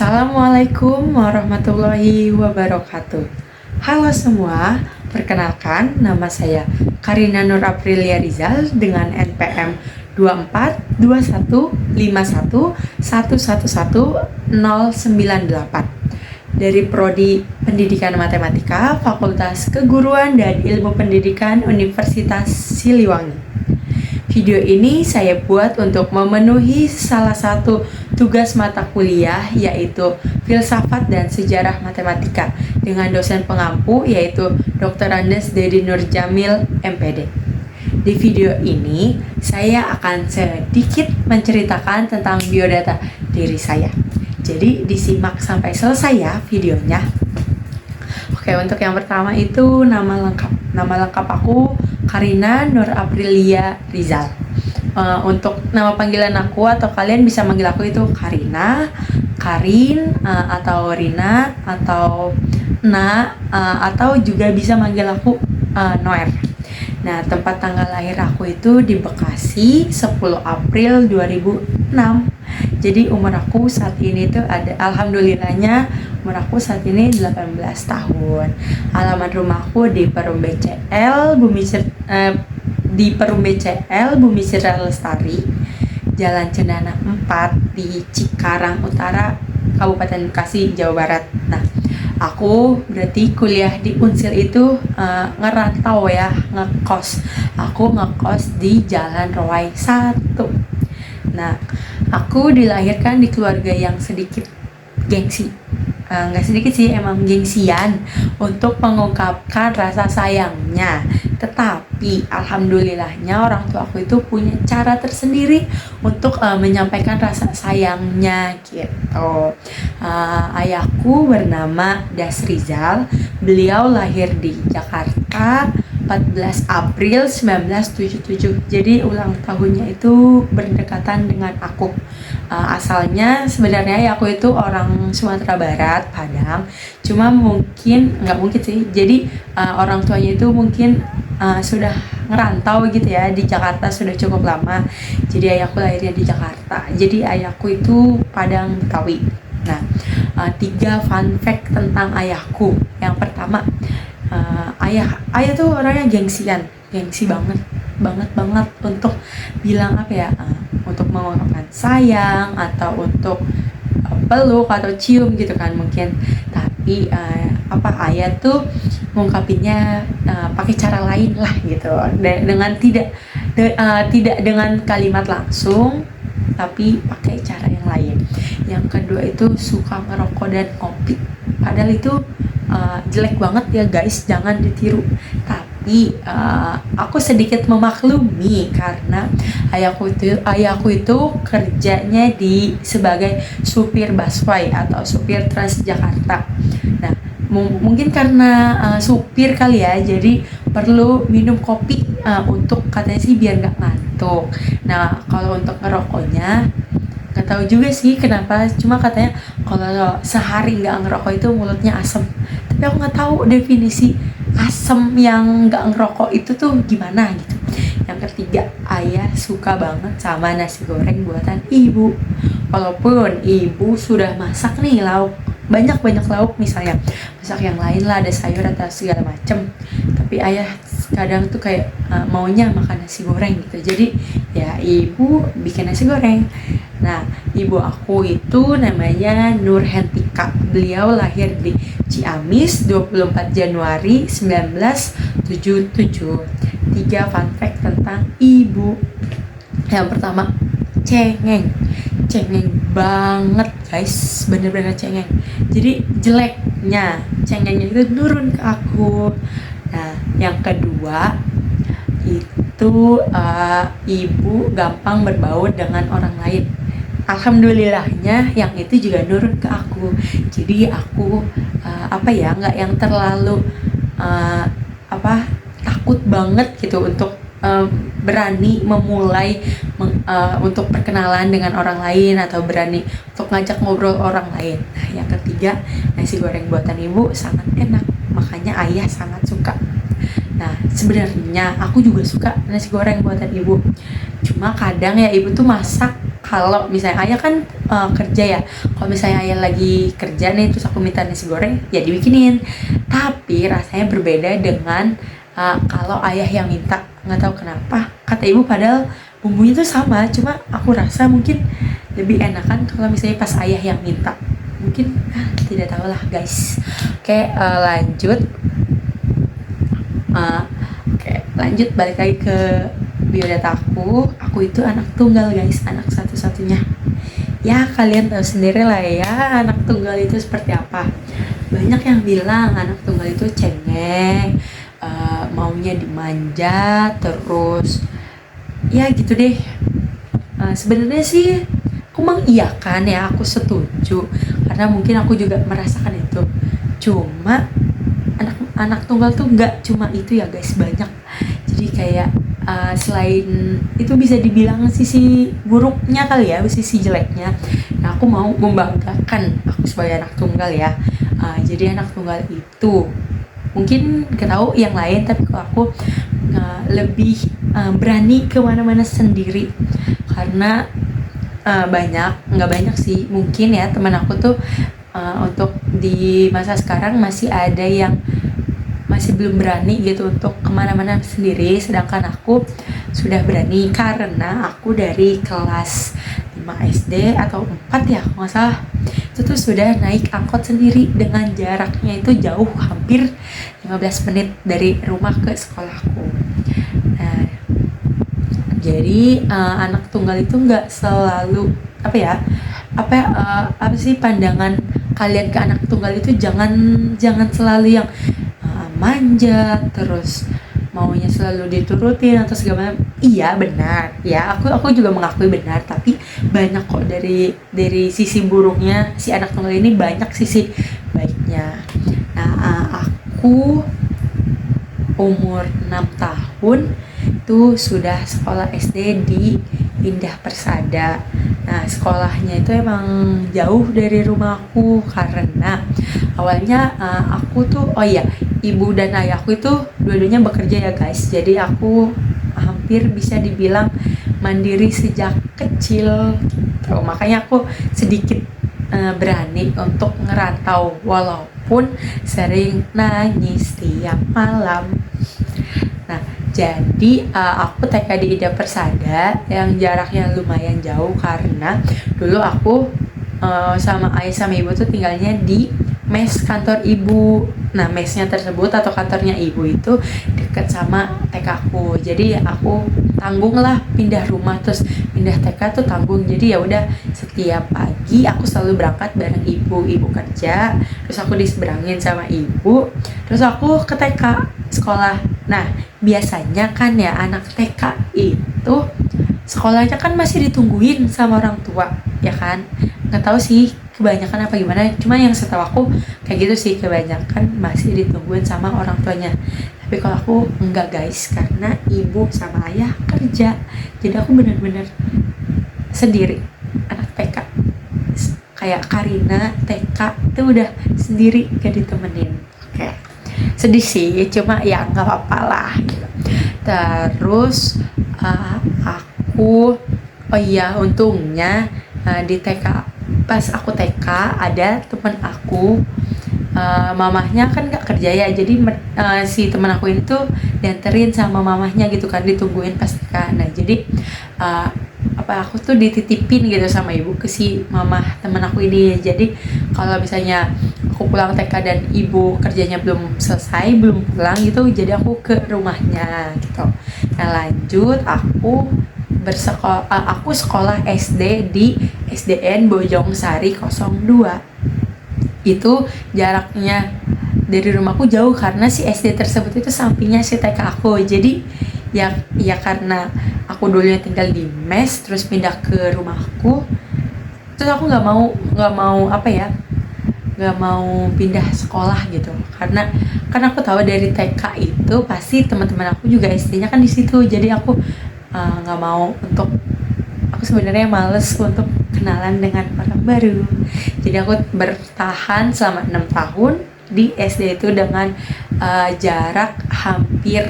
Assalamualaikum warahmatullahi wabarakatuh. Halo semua, perkenalkan nama saya Karina Nur Aprilia Rizal dengan NPM 242151111098 dari Prodi Pendidikan Matematika Fakultas Keguruan dan Ilmu Pendidikan Universitas Siliwangi. Video ini saya buat untuk memenuhi salah satu tugas mata kuliah, yaitu Filsafat dan Sejarah Matematika dengan dosen pengampu yaitu Dr. Andes Dedi Nurjamil MPD. Di video ini saya akan sedikit menceritakan tentang biodata diri saya. Jadi disimak sampai selesai ya videonya. Oke, untuk yang pertama itu nama lengkap. Nama lengkap aku Karina Nur Aprilia Rizal. Untuk nama panggilan aku atau kalian bisa manggil aku itu Karina, Karin, atau Rina, atau Na, atau juga bisa manggil aku Noer. Nah, tempat tanggal lahir aku itu di Bekasi 10 April 2006. Jadi umur aku saat ini tuh ada, alhamdulillahnya umur aku saat ini 18 tahun. Alamat rumahku di Perum BCL, Bumi Citra Lestari, Jalan Cendana 4 di Cikarang Utara, Kabupaten Bekasi, Jawa Barat. Nah, aku berarti kuliah di Unsil itu ngerantau ya, ngekos. Aku ngekos di Jalan Roai 1. Nah, aku dilahirkan di keluarga yang sedikit gengsi. Nggak sedikit sih, emang gengsian untuk mengungkapkan rasa sayangnya. Tetapi alhamdulillahnya orang tua aku itu punya cara tersendiri untuk menyampaikan rasa sayangnya gitu. Ayahku bernama Das Rizal. Beliau lahir di Jakarta 14 April 1977. Jadi ulang tahunnya itu berdekatan dengan aku. Asalnya sebenarnya aku itu orang Sumatera Barat, Padang. Cuma nggak mungkin sih. Jadi orang tuanya itu mungkin sudah ngerantau gitu ya di Jakarta sudah cukup lama. Jadi ayahku lahirnya di Jakarta. Jadi ayahku itu Padang Betawi. Nah, 3 fun fact tentang ayahku. Yang pertama, ayah tuh orangnya gengsian, gengsi banget untuk bilang apa ya, untuk mengungkapkan sayang atau untuk peluk atau cium gitu kan mungkin. Tapi ayah tuh mengungkapinnya pakai cara lain lah gitu, dengan tidak dengan kalimat langsung, tapi pakai cara yang lain. Yang kedua itu suka ngerokok dan ngopi, padahal itu jelek banget ya guys, jangan ditiru. Tapi aku sedikit memaklumi karena ayahku itu kerjanya sebagai supir busway atau supir Transjakarta. Nah, mungkin karena supir kali ya, jadi perlu minum kopi untuk katanya sih biar nggak ngantuk. Nah, kalau untuk ngerokoknya nggak tahu juga sih kenapa, cuma katanya kalau sehari nggak ngerokok itu mulutnya asem. Tapi aku nggak tahu definisi asem yang nggak ngerokok itu tuh gimana gitu. Yang ketiga, ayah suka banget sama nasi goreng buatan ibu. Walaupun ibu sudah masak nih lauk, banyak lauk, misalnya masak yang lain lah, ada sayur atau segala macem, tapi ayah kadang tuh kayak maunya makan nasi goreng gitu. Jadi ya ibu bikin nasi goreng. Nah, ibu aku itu namanya Nur Hentika. Beliau lahir di Ciamis 24 Januari 1977. 3 fun fact tentang ibu. Yang pertama, cengeng banget guys, bener-bener cengeng. Jadi jeleknya cengengnya itu turun ke aku. Nah, yang kedua itu ibu gampang berbaur dengan orang lain. Alhamdulillahnya yang itu juga nurun ke aku. Jadi aku nggak yang terlalu takut banget gitu untuk berani memulai untuk perkenalan dengan orang lain atau berani untuk ngajak ngobrol orang lain. Nah, yang ketiga, nasi goreng buatan ibu sangat enak, makanya ayah sangat suka. Nah, sebenarnya aku juga suka nasi goreng buatan ibu. Cuma kadang ya ibu tuh masak, kalau misalnya ayah kan kerja ya. Kalau misalnya ayah lagi kerja nih terus aku minta nasi goreng ya dibikinin, tapi rasanya berbeda dengan kalau ayah yang minta. Nggak tahu kenapa kata ibu, padahal bumbunya tuh sama, cuma aku rasa mungkin lebih enakan kalau misalnya pas ayah yang minta. Mungkin tidak tahu lah guys. Oke, lanjut. Lanjut balik lagi ke biodata aku itu anak tunggal guys, anak satu-satunya. Ya kalian tahu sendiri lah ya anak tunggal itu seperti apa. Banyak yang bilang anak tunggal itu cengeng, maunya dimanja, terus ya gitu deh. Sebenarnya sih aku mengiyakan ya, aku setuju karena mungkin aku juga merasakan itu. Cuma anak tunggal tuh nggak cuma itu ya guys, banyak. Jadi kayak selain itu bisa dibilang sisi buruknya kali ya, sisi jeleknya. Nah aku mau membanggakan aku sebagai anak tunggal ya. Jadi anak tunggal itu mungkin gak tahu yang lain, tapi kalau aku lebih berani kemana-mana sendiri karena nggak banyak sih mungkin ya teman aku tuh untuk di masa sekarang masih ada yang masih belum berani gitu untuk kemana-mana sendiri, sedangkan aku sudah berani karena aku dari kelas 5 SD atau 4 ya kalau nggak salah itu tuh sudah naik angkot sendiri dengan jaraknya itu jauh, hampir 15 menit dari rumah ke sekolahku. Nah, jadi anak tunggal itu nggak selalu apa sih pandangan kalian ke anak tunggal itu, jangan selalu yang manja terus maunya selalu diturutin atau segala macam. Iya benar ya, aku juga mengakui benar, tapi banyak kok dari sisi buruknya si anak tunggal ini, banyak sisi baiknya. Nah aku umur 6 tahun itu sudah sekolah SD di Indah Persada. Nah sekolahnya itu emang jauh dari rumahku karena awalnya aku tuh ibu dan ayahku itu dua-duanya bekerja ya guys, jadi aku hampir bisa dibilang mandiri sejak kecil gitu. Makanya aku sedikit berani untuk ngerantau walaupun sering nangis tiap malam. Nah jadi aku TK di Indah Persada yang jaraknya lumayan jauh karena dulu aku sama ayah sama ibu tuh tinggalnya di mes kantor ibu. Nah mesnya tersebut atau kantornya ibu itu deket sama TK aku, jadi aku tanggung lah pindah rumah terus pindah TK tuh tanggung. Jadi ya udah setiap pagi aku selalu berangkat bareng ibu kerja, terus aku diseberangin sama ibu, terus aku ke TK sekolah. Nah biasanya kan ya anak TK itu sekolahnya kan masih ditungguin sama orang tua ya kan, nggak tahu sih kebanyakan apa gimana, cuma yang setahu aku kayak gitu sih, kebanyakan masih ditungguin sama orang tuanya. Tapi kalau aku enggak guys, karena ibu sama ayah kerja, jadi aku bener-bener sendiri anak TK. Kayak Karina TK itu udah sendiri gak ditemenin. Oke, sedih sih, cuma ya nggak apa-apa lah gitu. Terus aku untungnya di TK, pas aku TK ada teman aku, mamahnya kan gak kerja ya, jadi si teman aku ini tuh dianterin sama mamahnya gitu kan, ditungguin pas TK. Nah jadi aku tuh dititipin gitu sama ibu ke si mamah teman aku ini. Jadi kalau misalnya aku pulang TK dan ibu kerjanya belum selesai, belum pulang gitu, jadi aku ke rumahnya gitu. Nah lanjut aku sekolah SD di SDN Bojongsari 02. Itu jaraknya dari rumahku jauh karena si SD tersebut itu sampingnya si TK aku. Jadi ya karena aku dulunya tinggal di mes terus pindah ke rumahku, terus aku nggak mau pindah sekolah gitu, karena aku tahu dari TK itu pasti teman-teman aku juga SD-nya kan di situ. Jadi aku nggak mau aku sebenarnya males untuk kenalan dengan orang baru. Jadi aku bertahan selama 6 tahun di SD itu dengan jarak hampir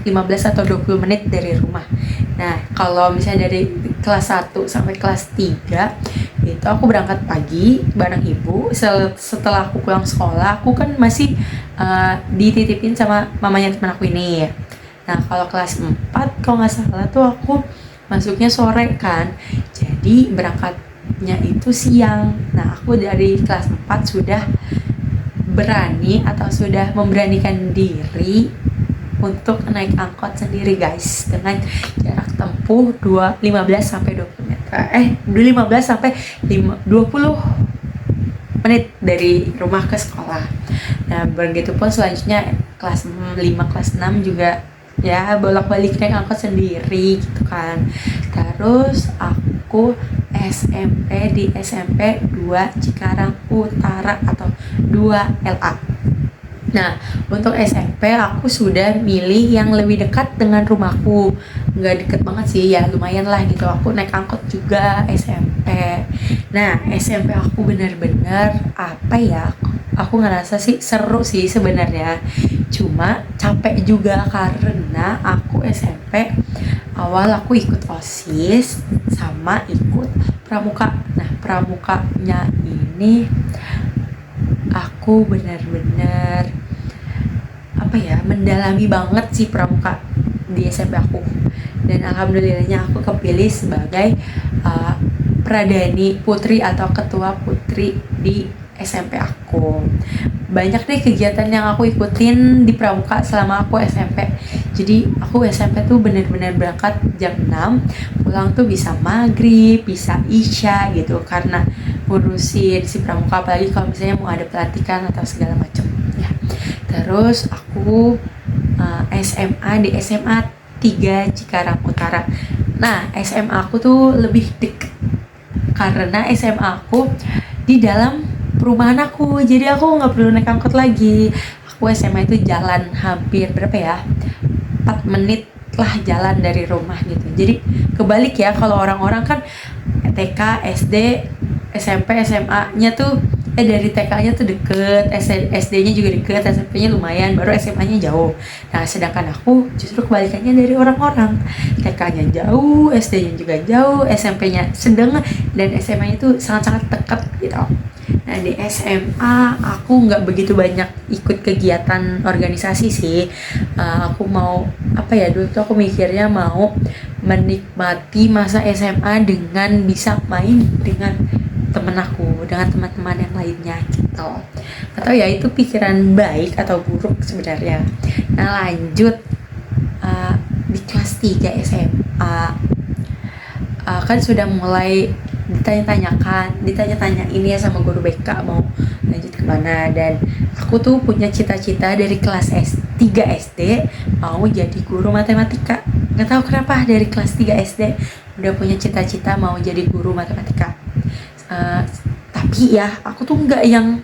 15 atau 20 menit dari rumah. Nah kalau misalnya dari kelas 1 sampai kelas 3 itu aku berangkat pagi bareng ibu. Setelah aku pulang sekolah, aku kan masih dititipin sama mamanya teman aku ini. Nah kalau kelas 4 kalau nggak salah tuh aku masuknya sore kan, jadi berangkatnya itu siang. Nah aku dari kelas 4 sudah berani atau sudah memberanikan diri untuk naik angkot sendiri guys, dengan jarak tempuh 15 sampai 20 meter 15 sampai 20 menit dari rumah ke sekolah. Nah begitu pun selanjutnya kelas 5 kelas 6 juga ya bolak-balik naik angkot sendiri gitu kan. Terus aku SMP di SMP 2 Cikarang Utara atau 2 LA. Nah, untuk SMP aku sudah milih yang lebih dekat dengan rumahku. Nggak deket banget sih, ya lumayan lah gitu. Aku naik angkot juga SMP. Nah, SMP aku bener-bener apa ya? Aku ngerasa sih seru sih sebenarnya. Cuma capek juga karena aku SMP awal aku ikut OSIS sama ikut pramuka. Nah, pramukanya ini aku benar-benar apa ya, mendalami banget sih pramuka di SMP aku, dan alhamdulillahnya aku kepilih sebagai pradani putri atau ketua putri di SMP aku. Banyak deh kegiatan yang aku ikutin di pramuka selama aku SMP. Jadi aku SMP tuh benar-benar berangkat jam 6, pulang tuh bisa maghrib, bisa isya gitu, karena ngurusin si pramuka, apalagi kalau misalnya mau ada pelatihan atau segala macam ya. Terus aku SMA di SMA 3 Cikarang Utara. Nah SMA aku tuh lebih deket karena SMA aku di dalam perumahan aku, jadi aku nggak perlu naik angkot lagi. Aku SMA itu jalan hampir berapa ya, 4 menit lah jalan dari rumah gitu. Jadi kebalik ya, kalau orang-orang kan TK, SD, SMP, SMA-nya tuh dari TK-nya tuh deket, SD-nya juga deket, SMP-nya lumayan, baru SMA-nya jauh. Nah sedangkan aku justru kebalikannya dari orang-orang, TK-nya jauh, SD-nya juga jauh, SMP-nya sedang, dan SMA-nya tuh sangat-sangat dekat gitu. Nah di SMA aku nggak begitu banyak ikut kegiatan organisasi sih. Aku mau apa ya, dulu tuh aku mikirnya mau menikmati masa SMA dengan bisa main dengan temen aku, dengan teman-teman yang lainnya gitu. Atau ya itu pikiran baik atau buruk sebenarnya. Nah lanjut di kelas 3 SMA kan sudah mulai ditanya-tanya ini ya sama guru BK mau lanjut kemana, dan aku tuh punya cita-cita dari kelas 3 SD mau jadi guru matematika. Nggak tahu kenapa dari kelas 3 SD udah punya cita-cita mau jadi guru matematika. Tapi ya aku tuh nggak yang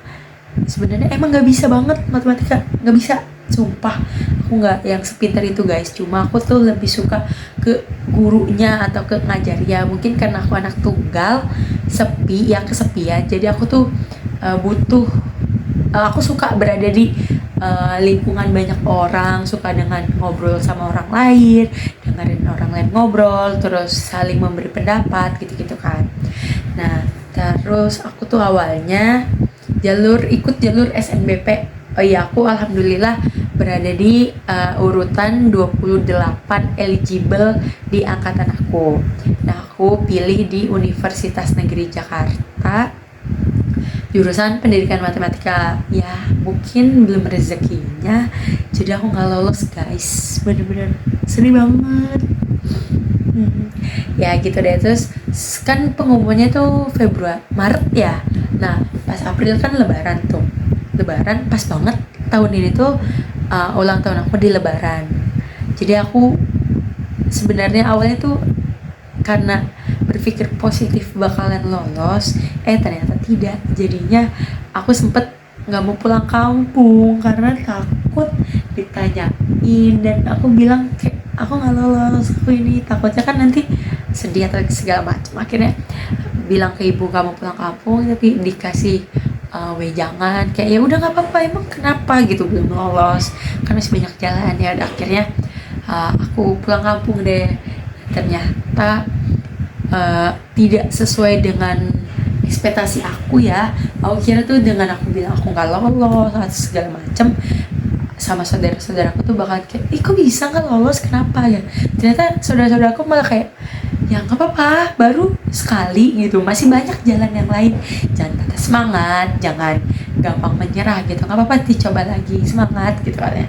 sebenarnya emang nggak bisa banget matematika, nggak bisa, sumpah aku nggak yang sepintar itu guys. Cuma aku tuh lebih suka ke gurunya atau ke ngajar ya, mungkin karena aku anak tunggal, sepi ya, kesepian, jadi aku tuh butuh aku suka berada di lingkungan banyak orang, suka dengan ngobrol sama orang lain, dengerin orang lain ngobrol, terus saling memberi pendapat gitu-gitu kan. Nah terus aku tuh awalnya ikut jalur SNBP. Oh iya, aku alhamdulillah berada di urutan 28 eligible di angkatan aku. Nah aku pilih di Universitas Negeri Jakarta, jurusan pendidikan matematika. Ya mungkin belum rezekinya, jadi aku nggak lolos guys, bener-bener sedih banget. Ya gitu deh. Terus kan pengumumannya tuh Maret ya. Nah pas April kan lebaran pas banget tahun ini tuh ulang tahun aku di lebaran. Jadi aku sebenarnya awalnya tuh karena berpikir positif bakalan lolos, ternyata tidak. Jadinya aku sempet nggak mau pulang kampung karena takut ditanyain, dan aku bilang kayak aku nggak lolos, aku ini takutnya kan nanti sedih atau segala macam. Akhirnya bilang ke ibu kamu pulang kampung, tapi dikasih wejangan kayak ya udah nggak apa-apa, emang kenapa gitu, belum lolos kan masih banyak jalan ya. Udah, akhirnya aku pulang kampung deh. Ternyata tidak sesuai dengan ekspektasi aku ya, aku kira tuh dengan aku bilang aku nggak lolos atau segala macem, sama saudara-saudaraku tuh bakal kayak, ih kok bisa nggak lolos, kenapa ya. Ternyata saudara-saudaraku malah kayak, ya nggak apa-apa, baru sekali gitu, masih banyak jalan yang lain, jangan patah semangat, jangan gampang menyerah gitu, nggak apa-apa, dicoba lagi, semangat gitu katanya.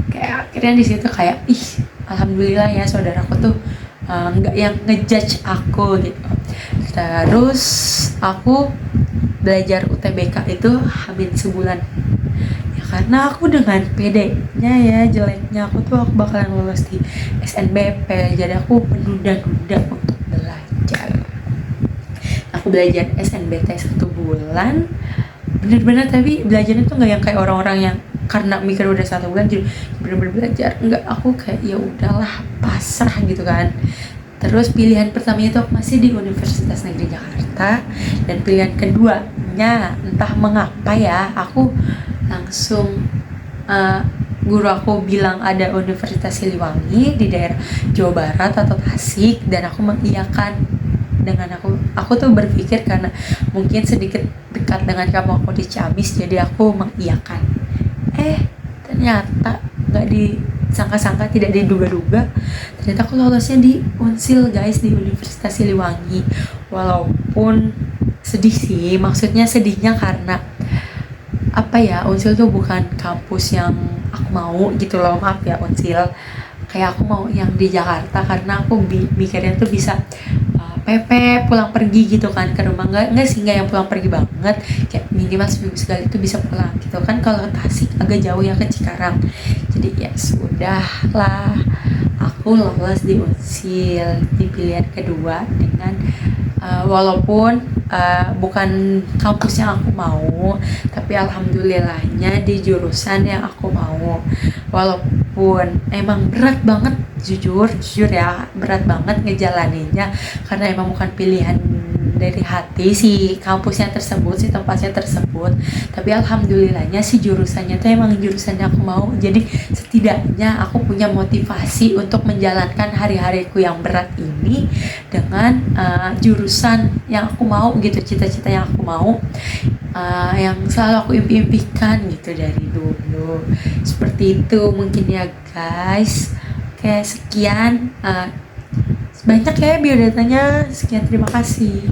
Kayak akhirnya di situ kayak, ih alhamdulillah ya saudaraku tuh nggak yang ngejudge aku gitu. Terus aku belajar UTBK itu hampir sebulan ya, karena aku dengan pedenya ya, jeleknya aku bakalan lulus di SNBP, jadi aku menunda-nunda untuk belajar. Aku belajar SNBT 1 bulan bener-bener, tapi belajarnya tuh nggak yang kayak orang-orang yang karena mikir udah 1 bulan jadi bener-bener belajar, enggak, aku kayak ya udahlah pasrah gitu kan. Terus pilihan pertamanya itu aku masih di Universitas Negeri Jakarta, dan pilihan keduanya entah mengapa ya aku langsung guru aku bilang ada Universitas Siliwangi di daerah Jawa Barat atau Tasik, dan aku mengiyakan. Dengan aku tuh berpikir karena mungkin sedikit dekat dengan kamu aku di Ciamis, jadi aku mengiyakan. Ternyata nggak disangka-sangka, tidak diduga-duga, ternyata aku lolosnya di Unsil guys, di Universitas Siliwangi. Walaupun sedih sih, maksudnya sedihnya karena apa ya, Unsil tuh bukan kampus yang aku mau gitu loh, maaf ya Unsil, kayak aku mau yang di Jakarta karena aku mikirnya tuh bisa PP pulang pergi gitu kan ke rumah. Nggak sih, nggak yang pulang pergi banget, kayak minimal seminggu sekali itu bisa pulang gitu kan. Kalau Tasik agak jauh ya, ke Cikarang, jadi ya sudah lah, aku lolos di Unsil di pilihan kedua dengan walaupun bukan kampus yang aku mau, tapi alhamdulillahnya di jurusan yang aku mau. Walaupun emang berat banget, jujur ya, berat banget ngejalaninnya karena emang bukan pilihan dari hati si kampusnya tersebut, si tempatnya tersebut, tapi alhamdulillahnya si jurusannya tuh emang jurusan yang aku mau. Jadi setidaknya aku punya motivasi untuk menjalankan hari-hariku yang berat ini dengan jurusan yang aku mau gitu, cita-cita yang aku mau, yang selalu aku impikan gitu dari dulu. Seperti itu mungkin ya guys. Oke, sekian, banyak ya biodatanya. Sekian, terima kasih.